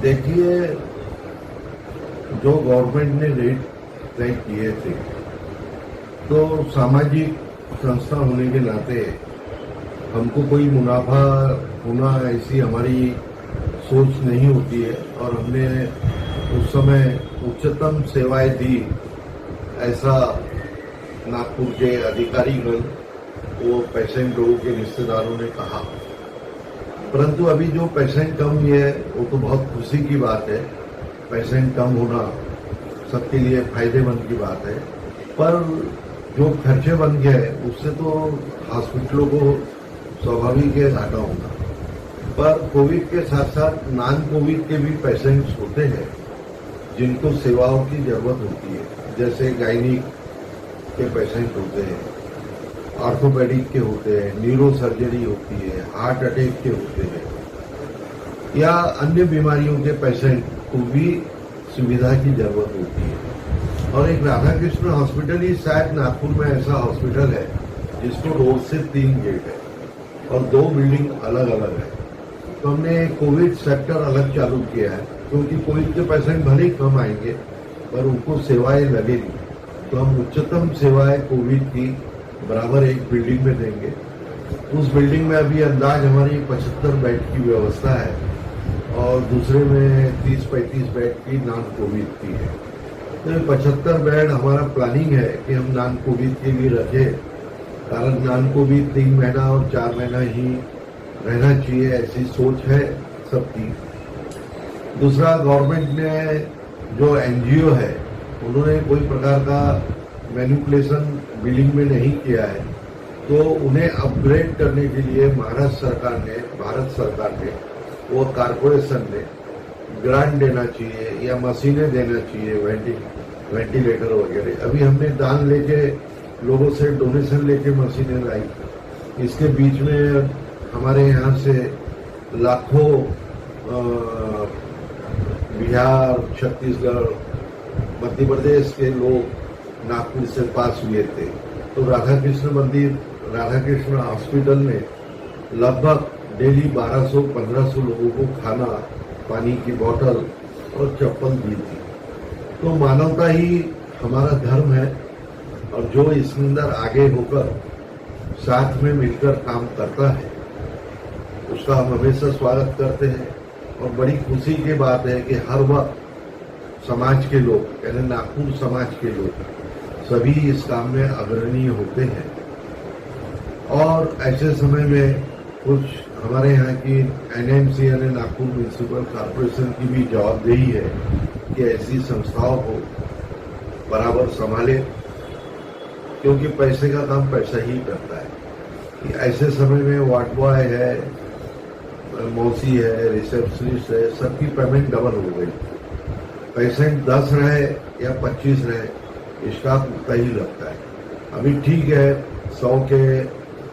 देखिए, जो गवर्नमेंट ने रेट तय किए थे, तो सामाजिक संस्था होने के नाते हमको कोई मुनाफा होना ऐसी हमारी सोच नहीं होती है और हमने उस समय उच्चतम सेवाएं दी, ऐसा नागपुर के अधिकारीगण वो पेशेंट लोगों के रिश्तेदारों ने कहा। परंतु अभी जो पेशेंट कम हुए है वो तो बहुत खुशी की बात है। पेशेंट कम होना सबके लिए फायदेमंद की बात है, पर जो खर्चे बन गए उससे तो हॉस्पिटलों को स्वाभाविक है घाटा होगा। पर कोविड के साथ साथ नॉन कोविड के भी पेशेंट्स होते हैं जिनको सेवाओं की जरूरत होती है, जैसे गायनिक के पेशेंट होते हैं, ऑर्थोपेडिक के होते हैं, न्यूरो सर्जरी होती है, हार्ट अटैक के होते हैं, या अन्य बीमारियों के पेशेंट को भी सुविधा की जरूरत होती है। और एक राधा कृष्ण हॉस्पिटल ही शायद नागपुर में ऐसा हॉस्पिटल है जिसको रोड से 3 गेट है और 2 बिल्डिंग अलग अलग है। तो हमने कोविड सेक्टर अलग चालू किया है, क्योंकि कोविड के पेशेंट भले ही कम आएंगे पर उनको सेवाएं लगेगी, तो हम उच्चतम सेवाएं कोविड की बराबर एक बिल्डिंग में देंगे। उस बिल्डिंग में अभी अंदाज हमारी 75 बेड की व्यवस्था है और दूसरे में 30-35 बेड की नॉन कोविड की है। तो 75 बेड हमारा प्लानिंग है कि हम नॉन कोविड के लिए रखें, कारण नॉन कोविड 3 महीना और 4 महीना ही रहना चाहिए, ऐसी सोच है सबकी। दूसरा, गवर्नमेंट ने जो एनजीओ है उन्होंने कोई प्रकार का मैनिपुलेशन बिलिंग में नहीं किया है, तो उन्हें अपग्रेड करने के लिए भारत सरकार ने वो कारपोरेशन ने ग्रांट देना चाहिए या मशीनें देना चाहिए, वेंटिलेटर वगैरह। अभी हमने दान लेके लोगों से डोनेशन लेके मशीनें लाई। इसके बीच में हमारे यहाँ से लाखों बिहार, छत्तीसगढ़, मध्य प्रदेश के लोग नागपुर से पास हुए थे। तो राधा कृष्ण हॉस्पिटल ने लगभग डेली 1200-1500 लोगों को खाना, पानी की बोतल और चप्पल दी थी। तो मानवता ही हमारा धर्म है और जो इसके अंदर आगे होकर साथ में मिलकर काम करता है उसका हम हमेशा स्वागत करते हैं। और बड़ी खुशी की बात है कि हर वक्त समाज के लोग, यानी नागपुर समाज के लोग सभी इस काम में अग्रणी होते हैं। और ऐसे समय में कुछ हमारे यहाँ की एनएमसी यानी नागपुर म्युनिसिपल कॉर्पोरेशन की भी जवाबदेही है कि ऐसी संस्थाओं को बराबर संभाले, क्योंकि पैसे का काम पैसा ही करता है। कि ऐसे समय में वार्ड बॉय है, मौसी है, रिसेप्शनिस्ट है, सबकी पेमेंट डबल हो गई। पेशेंट 10 रहे या 25 रहे, स्टाफ उतना ही लगता है। अभी ठीक है, 100 के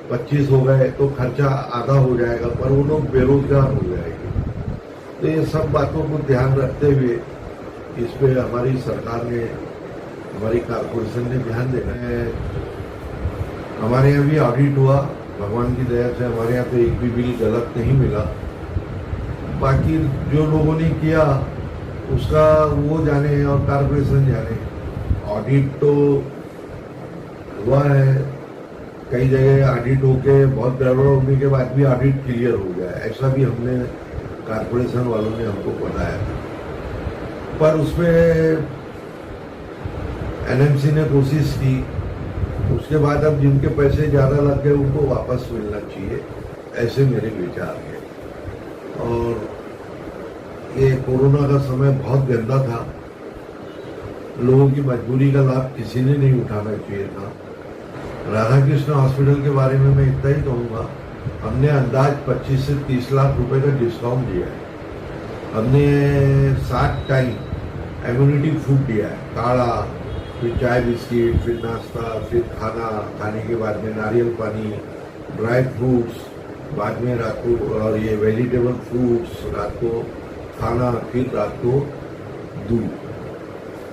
25 हो गए तो खर्चा आधा हो जाएगा, पर वो लोग बेरोजगार हो जाएंगे। तो ये सब बातों को ध्यान रखते हुए इस पे हमारी सरकार ने, हमारी कॉर्पोरेशन ने ध्यान देना है। हमारे यहाँ भी ऑडिट हुआ, भगवान की दया से हमारे यहाँ पे एक भी बिल गलत नहीं मिला। बाकी जो लोगों ने किया उसका वो जाने और कॉर्पोरेशन जाने। ऑडिट तो हुआ है, कई जगह ऑडिट होके बहुत गड़बड़ होने के बाद भी ऑडिट क्लियर हो गया, ऐसा भी हमने कॉर्पोरेशन वालों ने हमको बताया। पर उसमें एनएमसी ने कोशिश की, उसके बाद अब जिनके पैसे ज्यादा लग गए उनको वापस मिलना चाहिए, ऐसे मेरे विचार हैं। और ये कोरोना का समय बहुत गंदा था, लोगों की मजबूरी का लाभ किसी ने नहीं उठाना चाहिए था। राधा कृष्ण हॉस्पिटल के बारे में मैं इतना ही कहूँगा, हमने अंदाज 25 से 30 लाख रुपए का डिस्काउंट दिया है। हमने 7 टाइम इम्यूनिटी फूड दिया है, काढ़ा, फिर चाय बिस्किट, फिर नाश्ता, फिर खाना, खाने के बाद में नारियल पानी, ड्राई फ्रूट्स, बाद में रात को, और ये वेजिटेबल फ्रूट्स, रात को खाना, फिर रात को दूध,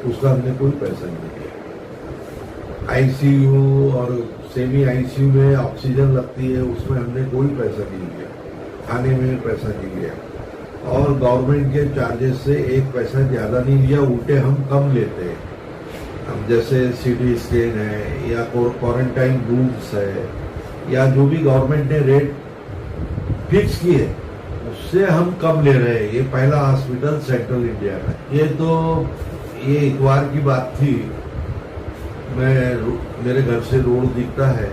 उसका हमने कोई पैसा नहीं दिया। आईसीयू और सेमी आईसीयू में ऑक्सीजन लगती है, उसमें हमने कोई पैसा नहीं दिया, खाने में पैसा नहीं दिया। और गवर्नमेंट के चार्जेस से एक पैसा ज्यादा नहीं लिया, उल्टे हम कम लेते हैं। अब जैसे सिटी स्कैन है या क्वारंटाइन रूम्स है या जो भी गवर्नमेंट ने रेट फिक्स की है उससे हम कम ले रहे हैं। ये पहला हॉस्पिटल सेंट्रल इंडिया का। ये इतवार की बात थी, मेरे घर से रोड दिखता है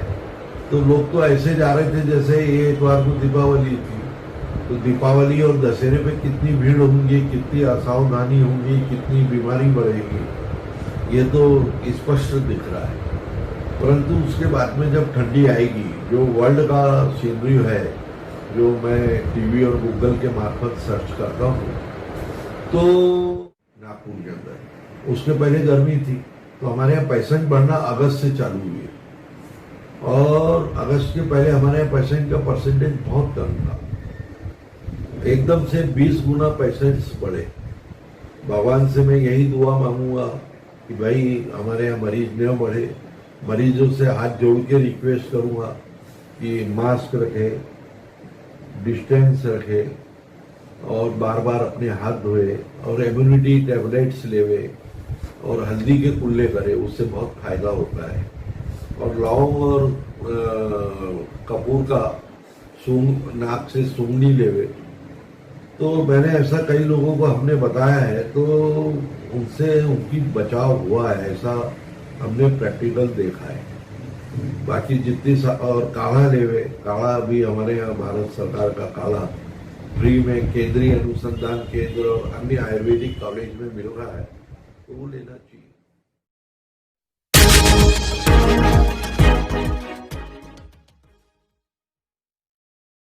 तो लोग तो ऐसे जा रहे थे जैसे ये इतवार को दीपावली थी। तो दीपावली और दशहरे पे कितनी भीड़ होंगी, कितनी असावधानी होंगी, कितनी बीमारी बढ़ेगी, ये तो स्पष्ट दिख रहा है। परंतु उसके बाद में जब ठंडी आएगी, जो वर्ल्ड का सीनरी है, जो मैं टीवी और गूगल के मार्फत सर्च करता हूँ, तो नागपुर के अंदर उसके पहले गर्मी थी, तो हमारे यहाँ पैसेंट बढ़ना अगस्त से चालू हुई है और अगस्त के पहले हमारे यहाँ पेशेंट का परसेंटेज बहुत कम था। एकदम से 20 गुना पेशेंट्स बढ़े। भगवान से मैं यही दुआ मांगूंगा कि भाई हमारे यहाँ मरीज न बढ़े। मरीजों से हाथ जोड़ के रिक्वेस्ट करूंगा कि मास्क रखे, डिस्टेंस रखे और बार बार अपने हाथ धोए और इम्यूनिटी टैबलेट्स लेवे और हल्दी के कुल्ले करे, उससे बहुत फायदा होता है। और लौंग और कपूर का सूंग नाक से सूंघनी लेवे। तो मैंने ऐसा कई लोगों को हमने बताया है, तो उनसे उनकी बचाव हुआ है, ऐसा हमने प्रैक्टिकल देखा है। बाकी जितनी और काढ़ा लेवे, काढ़ा भी हमारे यहाँ भारत सरकार का काढ़ा फ्री में केंद्रीय अनुसंधान केंद्र और अन्य आयुर्वेदिक कॉलेज में मिल रहा है, तो वो लेना चाहिए।